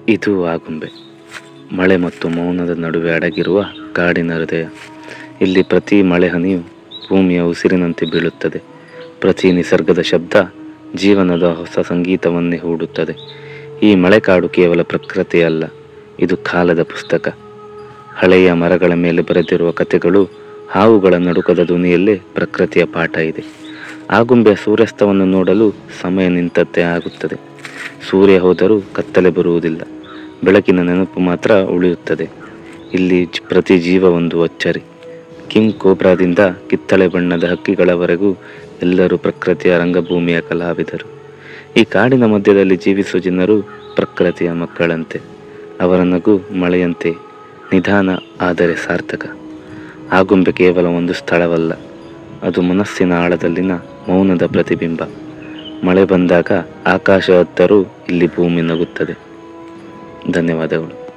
ಇದು ಆಗುಂಬೆ, ಮಳೆ ಮತ್ತು ಮೌನದ ನಡುವೆ ಅಡಗಿರುವ ಕಾಡಿನ ಹೃದಯ. ಇಲ್ಲಿ ಪ್ರತಿ ಮಳೆ ಹನಿಯು ಭೂಮಿಯ ಉಸಿರಿನಂತೆ ಬೀಳುತ್ತದೆ. ಪ್ರತಿ ನಿಸರ್ಗದ ಶಬ್ದ ಜೀವನದ ಹೊಸ ಸಂಗೀತವನ್ನೇ ಹೂಡುತ್ತದೆ. ಈ ಮಳೆಕಾಡು ಕೇವಲ ಪ್ರಕೃತಿಯಲ್ಲ, ಇದು ಕಾಲದ ಪುಸ್ತಕ. ಹಳೆಯ ಮರಗಳ ಮೇಲೆ ಬರೆದಿರುವ ಕಥೆಗಳು, ಹಾವುಗಳ ನಡುಕದ ಧ್ವನಿಯಲ್ಲೇ ಪ್ರಕೃತಿಯ ಪಾಠ ಇದೆ. ಆಗುಂಬೆಯ ಸೂರ್ಯಾಸ್ತವನ್ನು ನೋಡಲು ಸಮಯ ನಿಂತಂತೆ ಆಗುತ್ತದೆ. ಸೂರ್ಯ ಹೋದರೂ ಕತ್ತಲೆ ಬರುವುದಿಲ್ಲ, ಬೆಳಕಿನ ನೆನಪು ಮಾತ್ರ ಉಳಿಯುತ್ತದೆ. ಇಲ್ಲಿ ಪ್ರತಿ ಜೀವ ಒಂದು ಅಚ್ಚರಿ. ಕಿಂಗ್ ಕೋಬ್ರಾದಿಂದ ಕಿತ್ತಳೆ ಬಣ್ಣದ ಹಕ್ಕಿಗಳವರೆಗೂ ಎಲ್ಲರೂ ಪ್ರಕೃತಿಯ ರಂಗಭೂಮಿಯ ಕಲಾವಿದರು. ಈ ಕಾಡಿನ ಮಧ್ಯದಲ್ಲಿ ಜೀವಿಸುವ ಜನರು ಪ್ರಕೃತಿಯ ಮಕ್ಕಳಂತೆ. ಅವರ ನಗು ಮಳೆಯಂತೆ, ನಿಧಾನ ಆದರೆ ಸಾರ್ಥಕ. ಆಗುಂಬೆ ಕೇವಲ ಒಂದು ಸ್ಥಳವಲ್ಲ, ಅದು ಮನಸ್ಸಿನ ಆಳದಲ್ಲಿನ ಮೌನದ ಪ್ರತಿಬಿಂಬ. ಮಳೆ ಬಂದಾಗ ಆಕಾಶ ಹತ್ತರೂ ಇಲ್ಲಿ ಭೂಮಿ ನಗುತ್ತದೆ. ಧನ್ಯವಾದಗಳು.